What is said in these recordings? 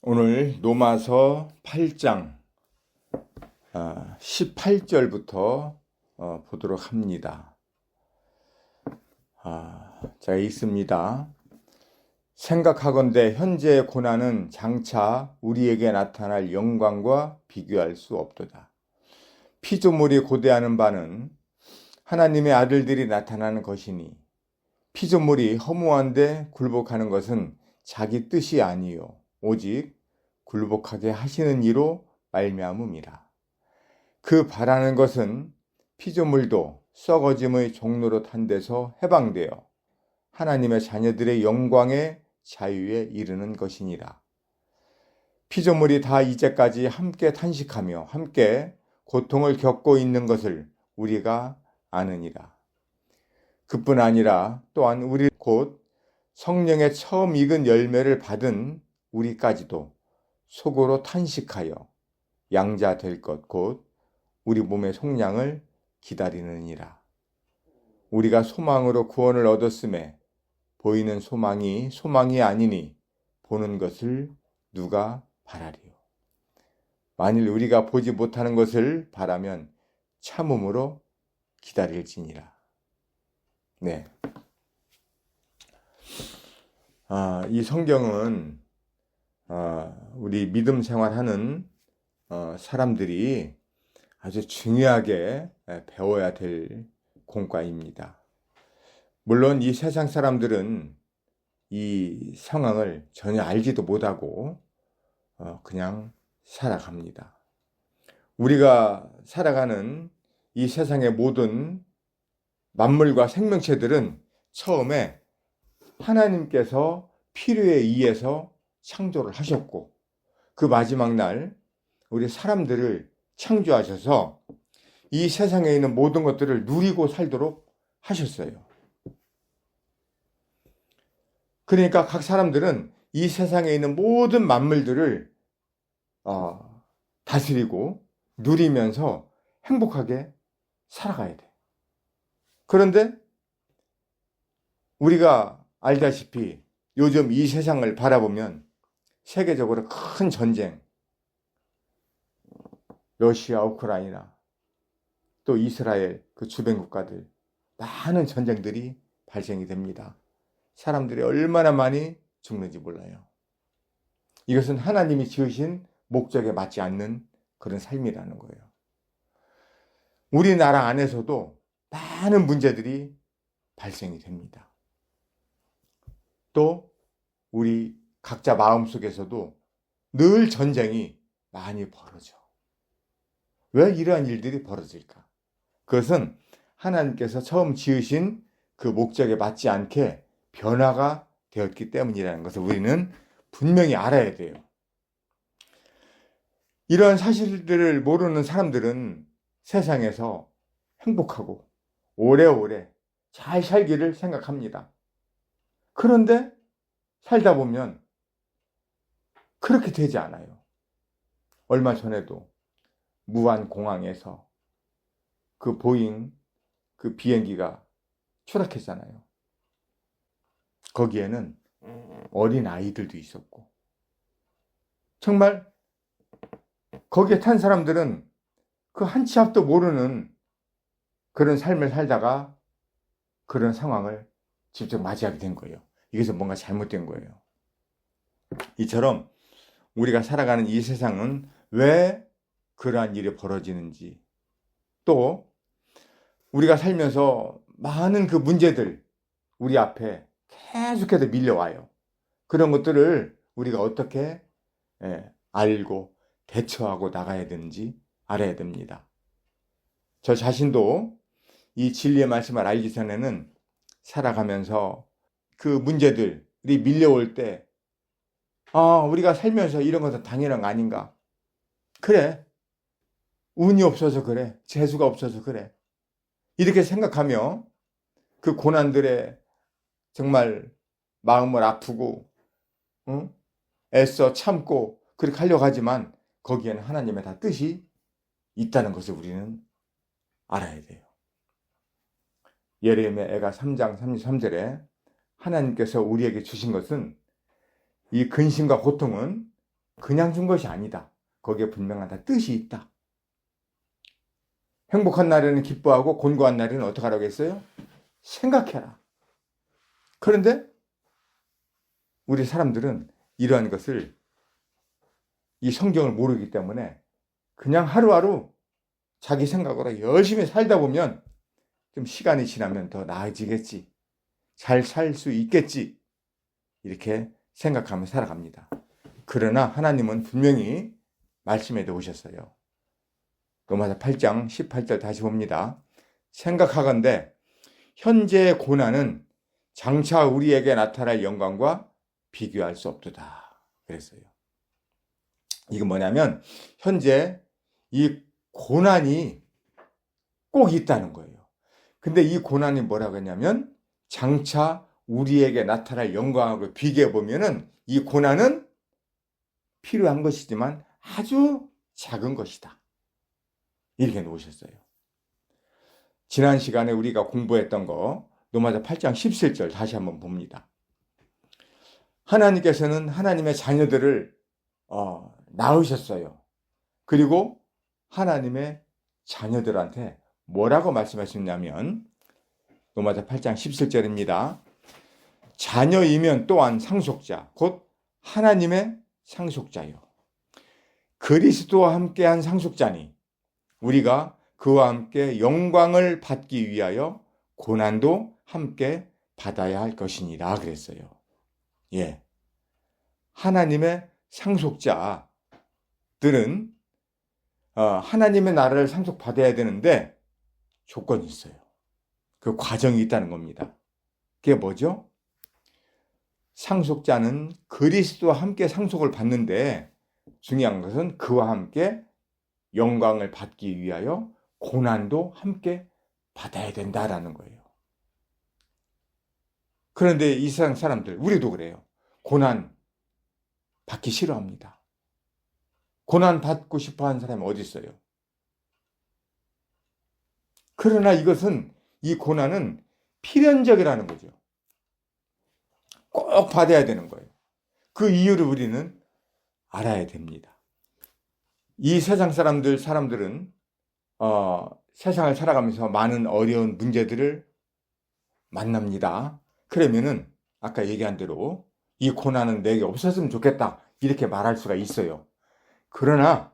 오늘 로마서 8장 18절부터 보도록 합니다. 자, 있습니다. 생각하건대 현재의 고난은 장차 우리에게 나타날 영광과 비교할 수 없도다. 피조물이 고대하는 바는 하나님의 아들들이 나타나는 것이니 피조물이 허무한데 굴복하는 것은 자기 뜻이 아니요 오직 굴복하게 하시는 이로 말미암음이라. 그 바라는 것은 피조물도 썩어짐의 종로로 탄 데서 해방되어 하나님의 자녀들의 영광의 자유에 이르는 것이니라. 피조물이 다 이제까지 함께 탄식하며 함께 고통을 겪고 있는 것을 우리가 아느니라. 그뿐 아니라 또한 우리 곧 성령의 처음 익은 열매를 받은 우리까지도 속으로 탄식하여 양자 될 것 곧 우리 몸의 속량을 기다리느니라. 우리가 소망으로 구원을 얻었음에 보이는 소망이 아니니 보는 것을 누가 바라리요. 만일 우리가 보지 못하는 것을 바라면 참음으로 기다릴지니라. 네. 이 성경은 우리 믿음 생활하는 사람들이 아주 중요하게 배워야 될 공과입니다. 물론 이 세상 사람들은 이 상황을 전혀 알지도 못하고 그냥 살아갑니다. 우리가 살아가는 이 세상의 모든 만물과 생명체들은 처음에 하나님께서 필요에 의해서 창조를 하셨고 그 마지막 날 우리 사람들을 창조하셔서 이 세상에 있는 모든 것들을 누리고 살도록 하셨어요. 그러니까 각 사람들은 이 세상에 있는 모든 만물들을 다스리고 누리면서 행복하게 살아가야 돼. 그런데 우리가 알다시피 요즘 이 세상을 바라보면 세계적으로 큰 전쟁, 러시아, 우크라이나, 또 이스라엘, 그 주변 국가들, 많은 전쟁들이 발생이 됩니다. 사람들이 얼마나 많이 죽는지 몰라요. 이것은 하나님이 지으신 목적에 맞지 않는 그런 삶이라는 거예요. 우리나라 안에서도 많은 문제들이 발생이 됩니다. 또 우리 각자 마음속에서도 늘 전쟁이 많이 벌어져. 왜 이러한 일들이 벌어질까? 그것은 하나님께서 처음 지으신 그 목적에 맞지 않게 변화가 되었기 때문이라는 것을 우리는 분명히 알아야 돼요. 이러한 사실들을 모르는 사람들은 세상에서 행복하고 오래오래 잘 살기를 생각합니다. 그런데 살다 보면 그렇게 되지 않아요. 얼마 전에도 무안공항에서 그 보잉 그 비행기가 추락했잖아요. 거기에는 어린 아이들도 있었고 정말 거기에 탄 사람들은 그 한 치 앞도 모르는 그런 삶을 살다가 그런 상황을 직접 맞이하게 된 거예요. 이것은 뭔가 잘못된 거예요. 이처럼 우리가 살아가는 이 세상은 왜 그러한 일이 벌어지는지, 또 우리가 살면서 많은 그 문제들 우리 앞에 계속해서 밀려와요. 그런 것들을 우리가 어떻게 알고 대처하고 나가야 되는지 알아야 됩니다. 저 자신도 이 진리의 말씀을 알기 전에는 살아가면서 그 문제들이 밀려올 때 우리가 살면서 이런 것은 당연한 거 아닌가? 그래. 운이 없어서 그래. 재수가 없어서 그래. 이렇게 생각하며 그 고난들에 정말 마음을 아프고 애써 참고 그렇게 하려고 하지만 거기에는 하나님의 다 뜻이 있다는 것을 우리는 알아야 돼요. 예레미야 3장 33절에 하나님께서 우리에게 주신 것은 이 근심과 고통은 그냥 준 것이 아니다. 거기에 분명한 다 뜻이 있다. 행복한 날에는 기뻐하고 곤고한 날에는 어떻게 하라고 했어요? 생각해라. 그런데 우리 사람들은 이러한 것을, 이 성경을 모르기 때문에 그냥 하루하루 자기 생각으로 열심히 살다 보면 좀 시간이 지나면 더 나아지겠지. 잘 살 수 있겠지. 이렇게 생각하며 살아갑니다. 그러나 하나님은 분명히 말씀해 놓으셨어요. 로마서 8장 18절 다시 봅니다. 생각하건대 현재의 고난은 장차 우리에게 나타날 영광과 비교할 수 없도다. 그랬어요. 이건 뭐냐면 현재 이 고난이 꼭 있다는 거예요. 근데 이 고난이 뭐라고 했냐면 장차 우리에게 나타날 영광하고 비교해 보면은 이 고난은 필요한 것이지만 아주 작은 것이다. 이렇게 놓으셨어요. 지난 시간에 우리가 공부했던 거 로마서 8장 17절 다시 한번 봅니다. 하나님께서는 하나님의 자녀들을 낳으셨어요. 그리고 하나님의 자녀들한테 뭐라고 말씀하셨냐면 로마서 8장 17절입니다. 자녀이면 또한 상속자, 곧 하나님의 상속자요. 그리스도와 함께한 상속자니 우리가 그와 함께 영광을 받기 위하여 고난도 함께 받아야 할 것이니라 그랬어요. 예, 하나님의 상속자들은 하나님의 나라를 상속받아야 되는데 조건이 있어요. 그 과정이 있다는 겁니다. 그게 뭐죠? 상속자는 그리스도와 함께 상속을 받는데 중요한 것은 그와 함께 영광을 받기 위하여 고난도 함께 받아야 된다라는 거예요. 그런데 이 세상 사람들, 우리도 그래요. 고난 받기 싫어합니다. 고난 받고 싶어 하는 사람이 어디 있어요? 그러나 이 고난은 필연적이라는 거죠. 꼭 받아야 되는 거예요. 그 이유를 우리는 알아야 됩니다. 이 세상 사람들은 세상을 살아가면서 많은 어려운 문제들을 만납니다. 그러면은 아까 얘기한 대로 이 고난은 내게 없었으면 좋겠다 이렇게 말할 수가 있어요. 그러나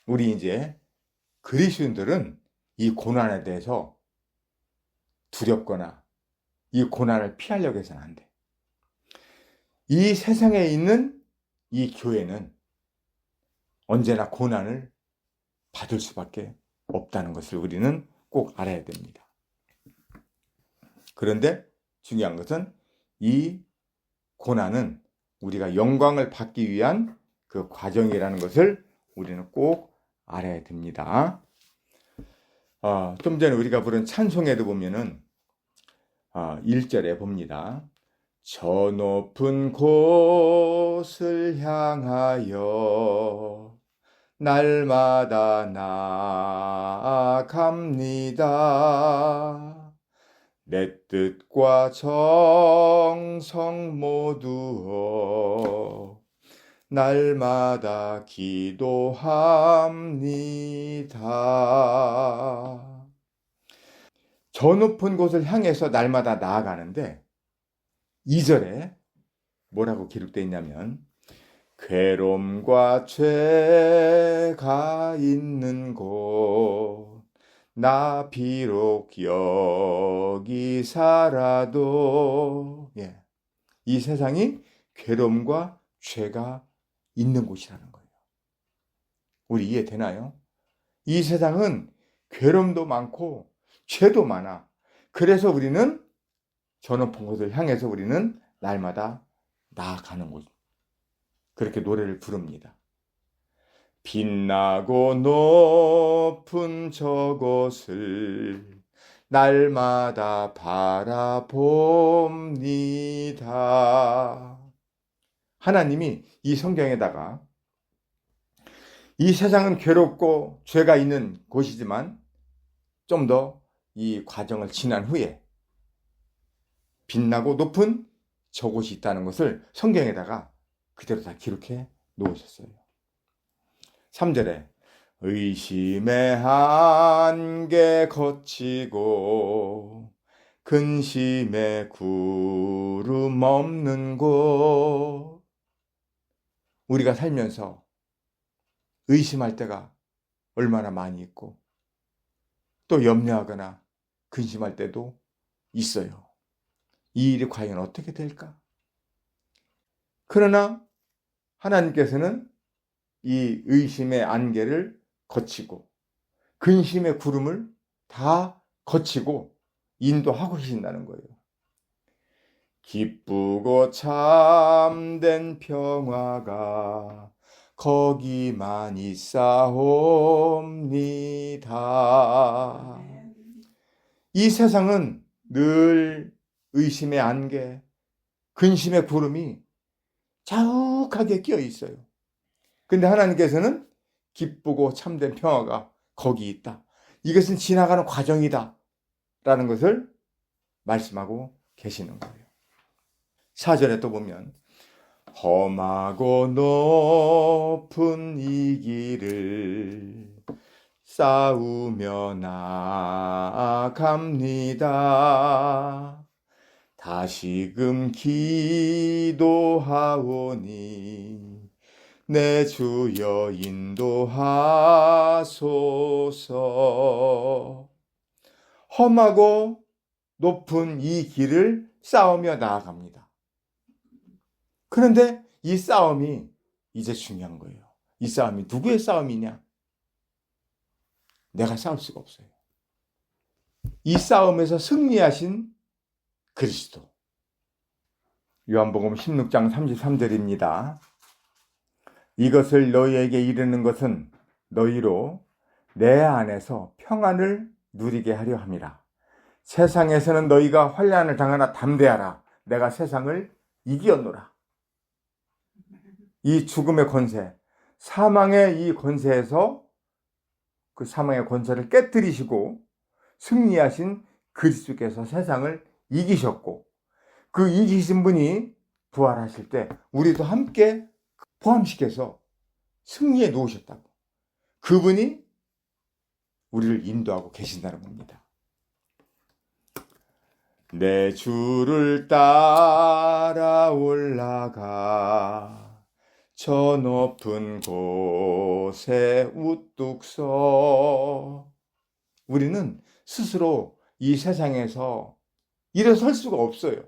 우리 이제 그리스도인들은 이 고난에 대해서 두렵거나 이 고난을 피하려고 해서는 안 돼. 이 세상에 있는 이 교회는 언제나 고난을 받을 수밖에 없다는 것을 우리는 꼭 알아야 됩니다. 그런데 중요한 것은 이 고난은 우리가 영광을 받기 위한 그 과정이라는 것을 우리는 꼭 알아야 됩니다. 좀 전에 우리가 부른 찬송에도 보면은 1절에 봅니다. 저 높은 곳을 향하여 날마다 나아갑니다. 내 뜻과 정성 모두어 날마다 기도합니다. 저 높은 곳을 향해서 날마다 나아가는데 2절에 뭐라고 기록되어 있냐면 괴로움과 죄가 있는 곳 나 비록 여기 살아도 이 세상이 괴로움과 죄가 있는 곳이라는 거예요. 우리 이해되나요? 이 세상은 괴로움도 많고 죄도 많아. 그래서 우리는 저 높은 곳을 향해서 우리는 날마다 나아가는 곳. 그렇게 노래를 부릅니다. 빛나고 높은 저곳을 날마다 바라봅니다. 하나님이 이 성경에다가 이 세상은 괴롭고 죄가 있는 곳이지만 좀 더 이 과정을 지난 후에 빛나고 높은 저곳이 있다는 것을 성경에다가 그대로 다 기록해 놓으셨어요. 3절에 의심의 한계 거치고 근심의 구름 없는 곳. 우리가 살면서 의심할 때가 얼마나 많이 있고 또 염려하거나 근심할 때도 있어요. 이 일이 과연 어떻게 될까? 그러나 하나님께서는 이 의심의 안개를 거치고 근심의 구름을 다 거치고 인도하고 계신다는 거예요. 기쁘고 참된 평화가 거기만 있사옵니다. 이 세상은 늘 의심의 안개, 근심의 구름이 자욱하게 끼어 있어요. 근데 하나님께서는 기쁘고 참된 평화가 거기 있다. 이것은 지나가는 과정이다. 라는 것을 말씀하고 계시는 거예요. 4절에 또 보면 험하고 높은 이 길을 싸우며 나아갑니다. 다시금 기도하오니 내 주여 인도하소서. 험하고 높은 이 길을 싸우며 나아갑니다. 그런데 이 싸움이 이제 중요한 거예요. 이 싸움이 누구의 싸움이냐? 내가 싸울 수가 없어요. 이 싸움에서 승리하신 그리스도. 요한복음 16장 33절입니다. 이것을 너희에게 이르는 것은 너희로 내 안에서 평안을 누리게 하려 함이라. 세상에서는 너희가 환난을 당하나 담대하라. 내가 세상을 이기었노라. 이 죽음의 권세, 사망의 이 권세에서 그 사망의 권세를 깨뜨리시고 승리하신 그리스도께서 세상을 이기셨고 그 이기신 분이 부활하실 때 우리도 함께 포함시켜서 승리에 놓으셨다고. 그분이 우리를 인도하고 계신다는 겁니다. 내 주를 따라 올라가 저 높은 곳에 우뚝 서. 우리는 스스로 이 세상에서 일어설 수가 없어요.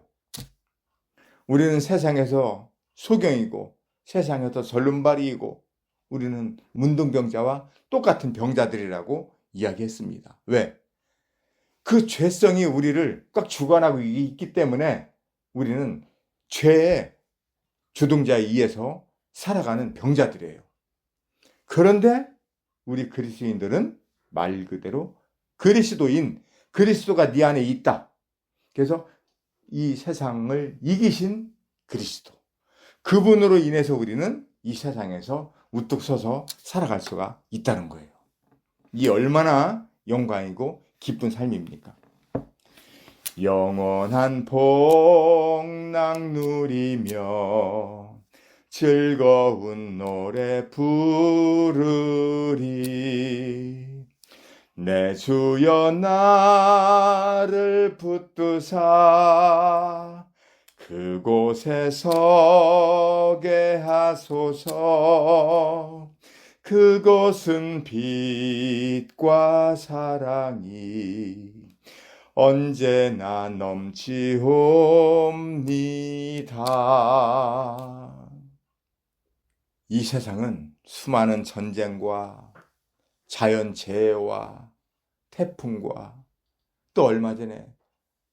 우리는 세상에서 소경이고 세상에서 절름발이이고 우리는 문둥병자와 똑같은 병자들이라고 이야기했습니다. 왜? 그 죄성이 우리를 꽉 주관하고 있기 때문에 우리는 죄의 주동자에 의해서 살아가는 병자들이에요. 그런데 우리 그리스도인들은 말 그대로 그리스도인, 그리스도가 네 안에 있다. 그래서 이 세상을 이기신 그리스도. 그분으로 인해서 우리는 이 세상에서 우뚝 서서 살아갈 수가 있다는 거예요. 이 얼마나 영광이고 기쁜 삶입니까? 영원한 복락 누리며 즐거운 노래 부르리. 내 주여 나를 붙드사 그곳에 서게 하소서. 그곳은 빛과 사랑이 언제나 넘치옵니다. 이 세상은 수많은 전쟁과 자연재해와 태풍과 또 얼마 전에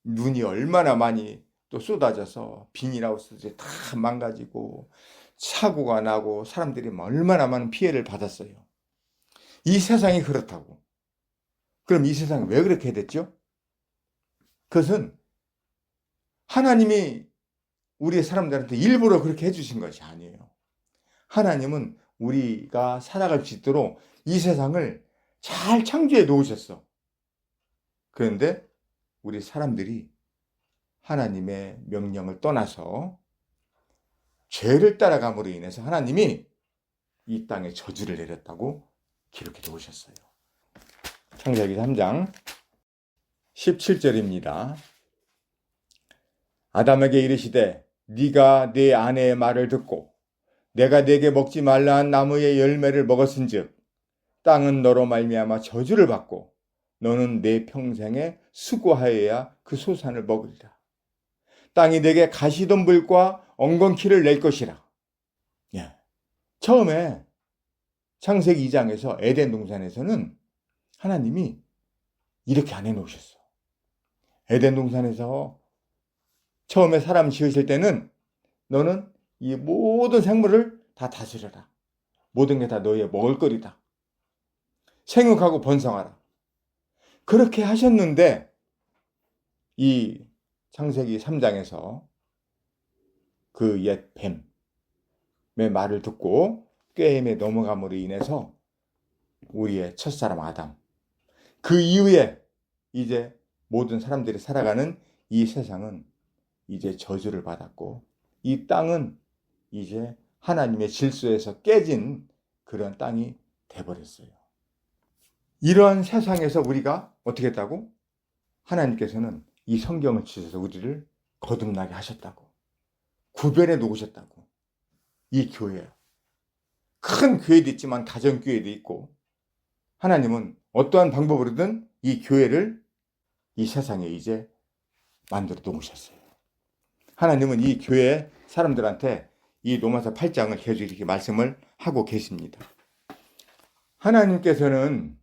눈이 얼마나 많이 또 쏟아져서 비닐하우스들이 다 망가지고 사고가 나고 사람들이 얼마나 많은 피해를 받았어요. 이 세상이 그렇다고. 그럼 이 세상이 왜 그렇게 됐죠? 그것은 하나님이 우리 사람들한테 일부러 그렇게 해주신 것이 아니에요. 하나님은 우리가 살아갈 수 있도록 이 세상을 잘 창조해 놓으셨어. 그런데 우리 사람들이 하나님의 명령을 떠나서 죄를 따라감으로 인해서 하나님이 이 땅에 저주를 내렸다고 기록해 놓으셨어요. 창세기 3장 17절입니다. 아담에게 이르시되 네가 네 아내의 말을 듣고 내가 네게 먹지 말라 한 나무의 열매를 먹었은즉 땅은 너로 말미암아 저주를 받고 너는 내 평생에 수고하여야 그 소산을 먹으리라. 땅이 네게 가시덤불과 엉겅퀴를 낼 것이라. 예. 처음에 창세기 2장에서 에덴 동산에서는 하나님이 이렇게 안 해놓으셨어. 에덴 동산에서 처음에 사람 지으실 때는 너는 이 모든 생물을 다 다스려라. 모든 게 다 너의 먹을거리다. 생육하고 번성하라. 그렇게 하셨는데 이 창세기 3장에서 그 옛 뱀의 말을 듣고 꾀임에 넘어감으로 인해서 우리의 첫사람 아담, 그 이후에 이제 모든 사람들이 살아가는 이 세상은 이제 저주를 받았고 이 땅은 이제 하나님의 질서에서 깨진 그런 땅이 돼버렸어요. 이러한 세상에서 우리가 어떻게 했다고? 하나님께서는 이 성경을 주셔서 우리를 거듭나게 하셨다고, 구별해 놓으셨다고. 이 교회, 큰 교회도 있지만 가정교회도 있고, 하나님은 어떠한 방법으로든 이 교회를 이 세상에 이제 만들어 놓으셨어요. 하나님은 이 교회 사람들한테 이 로마서 8장을 계속 이렇게 말씀을 하고 계십니다. 하나님께서는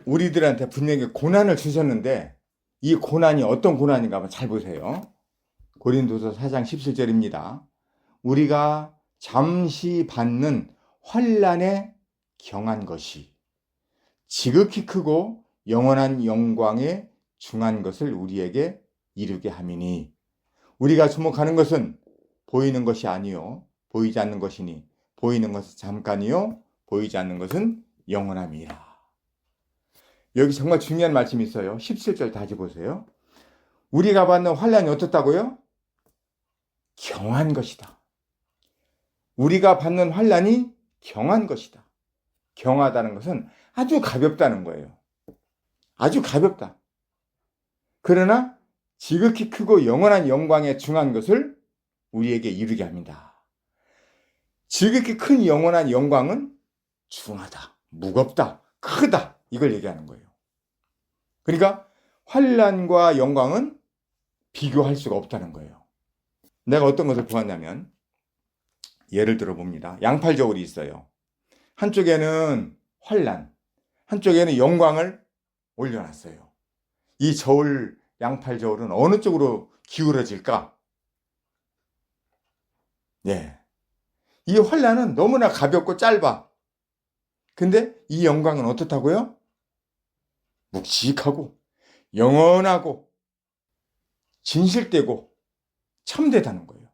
우리들한테 분명히 고난을 주셨는데 이 고난이 어떤 고난인가 한번 잘 보세요. 고린도서 4장 17절입니다. 우리가 잠시 받는 환난에 경한 것이 지극히 크고 영원한 영광에 중한 것을 우리에게 이루게 함이니 우리가 주목하는 것은 보이는 것이 아니요 보이지 않는 것이니 보이는 것은 잠깐이요 보이지 않는 것은 영원함이라. 여기 정말 중요한 말씀이 있어요. 17절 다시 보세요. 우리가 받는 환난이 어떻다고요? 경한 것이다. 우리가 받는 환난이 경한 것이다. 경하다는 것은 아주 가볍다는 거예요. 아주 가볍다. 그러나 지극히 크고 영원한 영광에 중한 것을 우리에게 이루게 합니다. 지극히 큰 영원한 영광은 중하다, 무겁다, 크다, 이걸 얘기하는 거예요. 그러니까 환난과 영광은 비교할 수가 없다는 거예요. 내가 어떤 것을 보았냐면 예를 들어 봅니다. 양팔 저울이 있어요. 한쪽에는 환난, 한쪽에는 영광을 올려놨어요. 이 저울, 양팔 저울은 어느 쪽으로 기울어질까? 예. 이 환난은 너무나 가볍고 짧아. 근데 이 영광은 어떻다고요? 묵직하고 영원하고 진실되고 참되다는 거예요.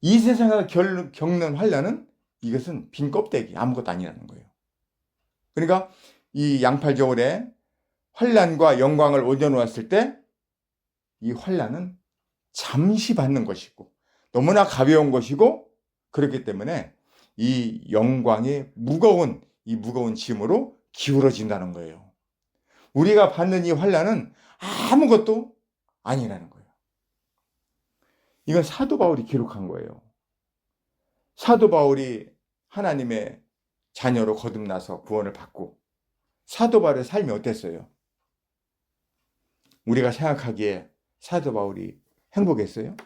이 세상을 겪는 환난은 이것은 빈 껍데기, 아무것도 아니라는 거예요. 그러니까 이 양팔 저울에 환난과 영광을 올려놓았을 때 이 환난은 잠시 받는 것이고 너무나 가벼운 것이고 그렇기 때문에 이 영광의 무거운 짐으로 기울어진다는 거예요. 우리가 받는 이 환난은 아무것도 아니라는 거예요. 이건 사도 바울이 기록한 거예요. 사도 바울이 하나님의 자녀로 거듭나서 구원을 받고 사도 바울의 삶이 어땠어요? 우리가 생각하기에 사도 바울이 행복했어요?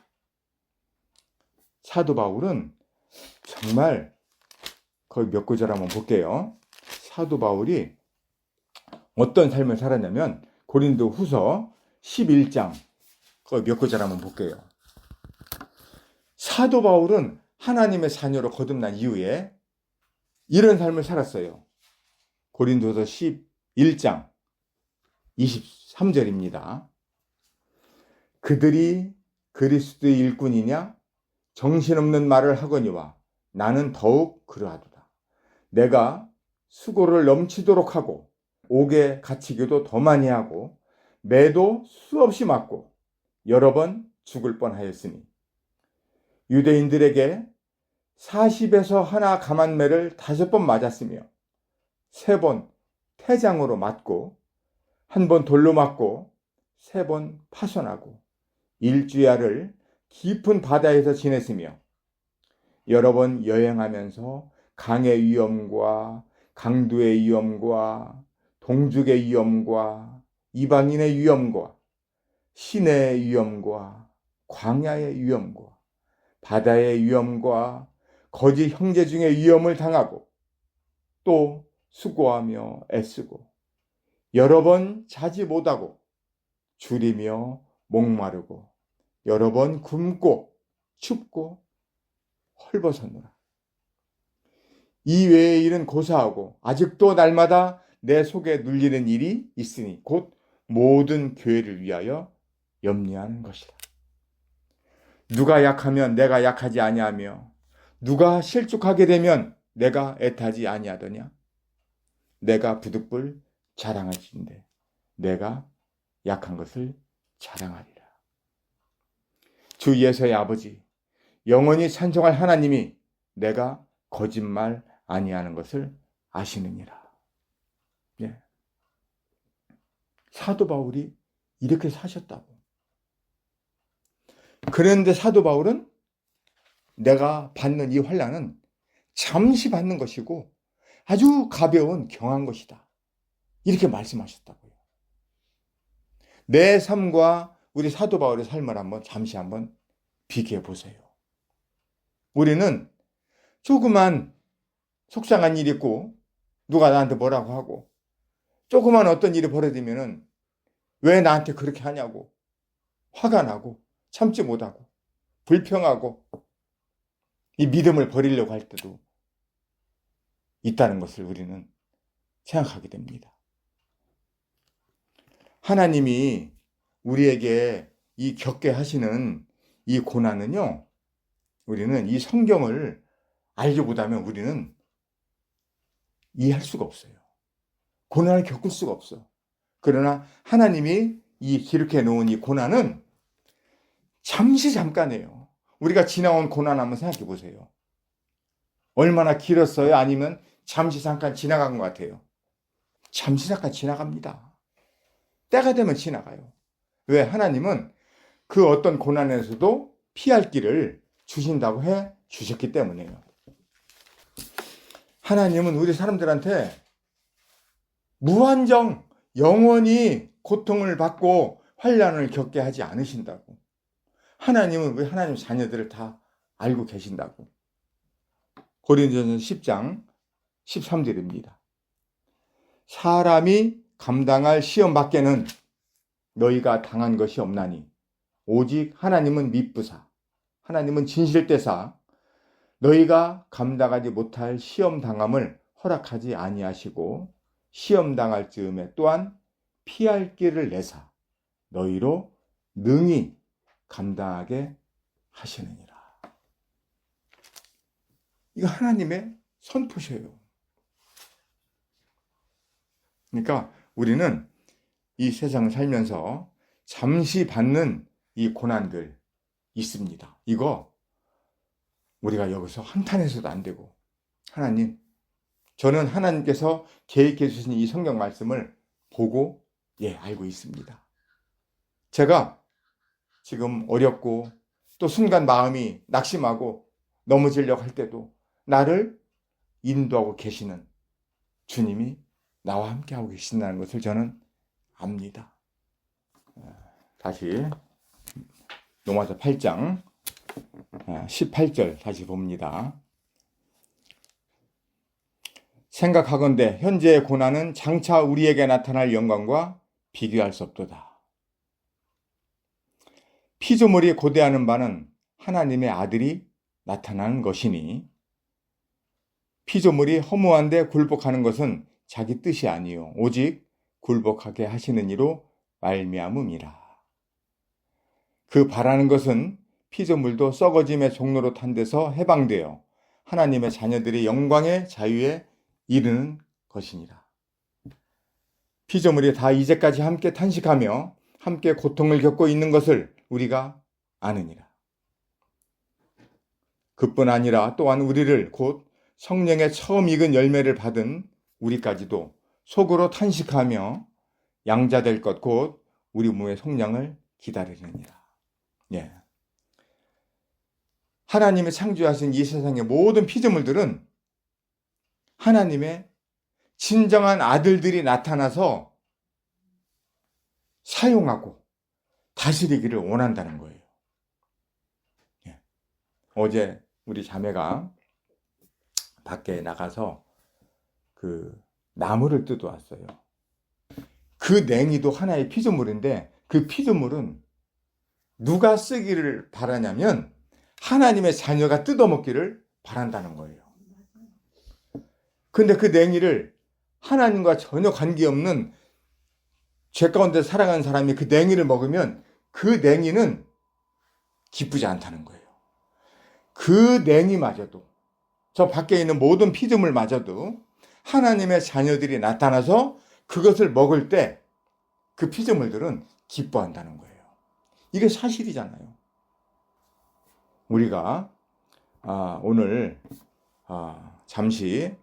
사도 바울은 정말 거의 몇 구절 한번 볼게요. 사도 바울이 어떤 삶을 살았냐면 고린도 후서 11장 거의 몇 구절 한번 볼게요. 사도 바울은 하나님의 자녀로 거듭난 이후에 이런 삶을 살았어요. 고린도서 11장 23절입니다. 그들이 그리스도의 일꾼이냐 정신없는 말을 하거니와 나는 더욱 그러하도다. 내가 수고를 넘치도록 하고 옥에 갇히기도 더 많이 하고 매도 수없이 맞고 여러 번 죽을 뻔하였으니 유대인들에게 40에서 하나 감한매를 5번 맞았으며 3번 태장으로 맞고 1번 돌로 맞고 3번 파손하고 일주야를 깊은 바다에서 지냈으며 여러 번 여행하면서 강의 위험과 강도의 위험과 동죽의 위험과 이방인의 위험과 시내의 위험과 광야의 위험과 바다의 위험과 거짓 형제 중의 위험을 당하고 또 수고하며 애쓰고 여러 번 자지 못하고 줄이며 목마르고 여러 번 굶고 춥고 헐벗었노라. 이 외의 일은 고사하고 아직도 날마다 내 속에 눌리는 일이 있으니 곧 모든 교회를 위하여 염려하는 것이다. 누가 약하면 내가 약하지 아니하며 누가 실족하게 되면 내가 애타지 아니하더냐. 내가 부득불 자랑할진대 내가 약한 것을 자랑하리라. 주 예수의 아버지 영원히 찬송할 하나님이 내가 거짓말 아니하는 것을 아시느니라. 예. 사도 바울이 이렇게 사셨다고. 그런데 사도 바울은 내가 받는 이 환난은 잠시 받는 것이고 아주 가벼운 경한 것이다. 이렇게 말씀하셨다고요. 내 삶과 우리 사도 바울의 삶을 잠시 비교해 보세요. 우리는 조그만 속상한 일이 있고 누가 나한테 뭐라고 하고 조그만 어떤 일이 벌어지면은 왜 나한테 그렇게 하냐고 화가 나고 참지 못하고 불평하고 이 믿음을 버리려고 할 때도 있다는 것을 우리는 생각하게 됩니다. 하나님이 우리에게 이 겪게 하시는 이 고난은요, 우리는 이 성경을 알지 못하면 우리는 이해할 수가 없어요. 고난을 겪을 수가 없어. 그러나 하나님이 이 기록해 놓은 이 고난은 잠깐이에요. 우리가 지나온 고난 한번 생각해 보세요. 얼마나 길었어요? 아니면 잠깐 지나간 것 같아요? 잠깐 지나갑니다. 때가 되면 지나가요. 왜? 하나님은 그 어떤 고난에서도 피할 길을 주신다고 해 주셨기 때문이에요. 하나님은 우리 사람들한테 무한정 영원히 고통을 받고 환난을 겪게 하지 않으신다고. 하나님은 우리 하나님 자녀들을 다 알고 계신다고. 고린도전서 10장 13절입니다. 사람이 감당할 시험 밖에는 너희가 당한 것이 없나니 오직 하나님은 미쁘사 하나님은 진실되사 너희가 감당하지 못할 시험 당함을 허락하지 아니하시고 시험 당할 즈음에 또한 피할 길을 내사 너희로 능히 감당하게 하시느니라. 이거 하나님의 선포셔요. 그러니까 우리는 이 세상을 살면서 잠시 받는 이 고난들 있습니다. 이거 우리가 여기서 한탄해서도 안 되고, 하나님, 저는 하나님께서 계획해 주신 이 성경 말씀을 보고 알고 있습니다. 제가 지금 어렵고 또 순간 마음이 낙심하고 넘어지려고 할 때도 나를 인도하고 계시는 주님이 나와 함께하고 계신다는 것을 저는 압니다. 다시 로마서 8장 18절 다시 봅니다. 생각하건대 현재의 고난은 장차 우리에게 나타날 영광과 비교할 수 없도다. 피조물이 고대하는 바는 하나님의 아들이 나타나는 것이니 피조물이 허무한데 굴복하는 것은 자기 뜻이 아니요 오직 굴복하게 하시는 이로 말미암음이라. 그 바라는 것은 피조물도 썩어짐의 종로로 탄 데서 해방되어 하나님의 자녀들이 영광의 자유에 이르는 것이니라. 피조물이 다 이제까지 함께 탄식하며 함께 고통을 겪고 있는 것을 우리가 아느니라. 그뿐 아니라 또한 우리를 곧 성령의 처음 익은 열매를 받은 우리까지도 속으로 탄식하며 양자될 것 곧 우리 몸의 속량을 기다리느니라. 예. 하나님이 창조하신 이 세상의 모든 피조물들은 하나님의 진정한 아들들이 나타나서 사용하고 다스리기를 원한다는 거예요. 예. 어제 우리 자매가 밖에 나가서 그 나무를 뜯어왔어요. 그 냉이도 하나의 피조물인데 그 피조물은 누가 쓰기를 바라냐면 하나님의 자녀가 뜯어먹기를 바란다는 거예요. 근데 그 냉이를 하나님과 전혀 관계없는 죄 가운데 살아가는 사람이 그 냉이를 먹으면 그 냉이는 기쁘지 않다는 거예요. 그 냉이마저도, 저 밖에 있는 모든 피조물마저도 하나님의 자녀들이 나타나서 그것을 먹을 때 그 피조물들은 기뻐한다는 거예요. 이게 사실이잖아요. 우리가 오늘 잠시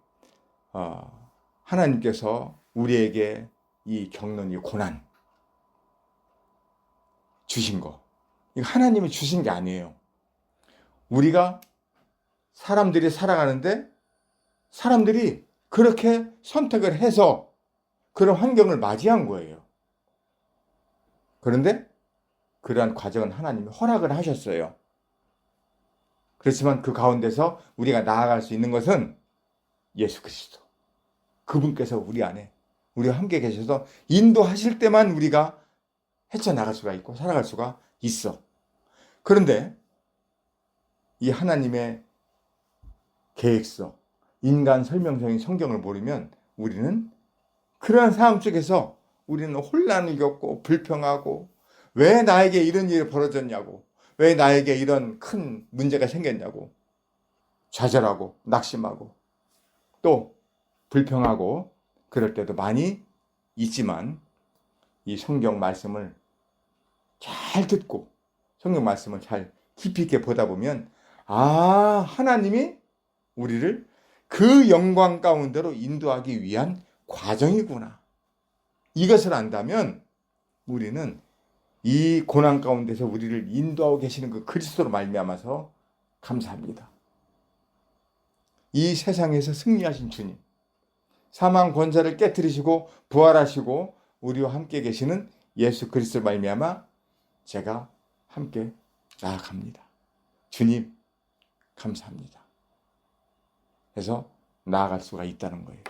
하나님께서 우리에게 이 겪는 이 고난 주신 거, 이거 하나님이 주신 게 아니에요. 우리가 사람들이 살아가는데 사람들이 그렇게 선택을 해서 그런 환경을 맞이한 거예요. 그런데 그러한 과정은 하나님이 허락을 하셨어요. 그렇지만 그 가운데서 우리가 나아갈 수 있는 것은 예수 그리스도. 그분께서 우리 안에, 우리와 함께 계셔서 인도하실 때만 우리가 헤쳐나갈 수가 있고 살아갈 수가 있어. 그런데 이 하나님의 계획서, 인간 설명서인 성경을 모르면 우리는 그러한 상황 속에서 우리는 혼란을 겪고 불평하고 왜 나에게 이런 일이 벌어졌냐고, 왜 나에게 이런 큰 문제가 생겼냐고 좌절하고 낙심하고 또 불평하고 그럴 때도 많이 있지만 이 성경 말씀을 잘 듣고 성경 말씀을 잘 깊이 있게 보다 보면 하나님이 우리를 그 영광 가운데로 인도하기 위한 과정이구나. 이것을 안다면 우리는 이 고난 가운데서 우리를 인도하고 계시는 그 그리스도로 말미암아서 감사합니다. 이 세상에서 승리하신 주님, 사망 권세를 깨뜨리시고 부활하시고 우리와 함께 계시는 예수 그리스도로 말미암아 제가 함께 나아갑니다. 주님 감사합니다. 그래서 나아갈 수가 있다는 거예요.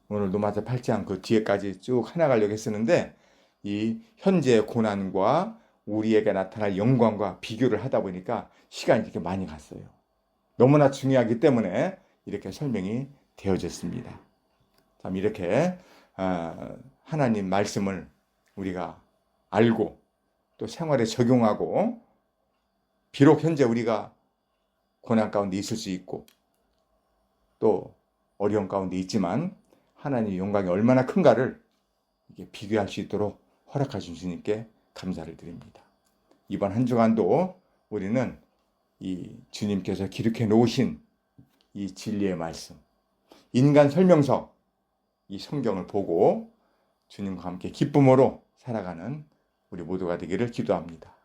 오늘 노마다 8장 그 뒤에까지 쭉 해나가려고 했었는데 이 현재의 고난과 우리에게 나타날 영광과 비교를 하다 보니까 시간이 이렇게 많이 갔어요. 너무나 중요하기 때문에 이렇게 설명이 되어졌습니다. 참 이렇게 하나님 말씀을 우리가 알고 또 생활에 적용하고 비록 현재 우리가 고난 가운데 있을 수 있고 또 어려운 가운데 있지만 하나님의 영광이 얼마나 큰가를 이게 비교할 수 있도록 허락하신 주님께 감사를 드립니다. 이번 한 주간도 우리는 이 주님께서 기록해 놓으신 이 진리의 말씀, 인간 설명서, 이 성경을 보고 주님과 함께 기쁨으로 살아가는 우리 모두가 되기를 기도합니다.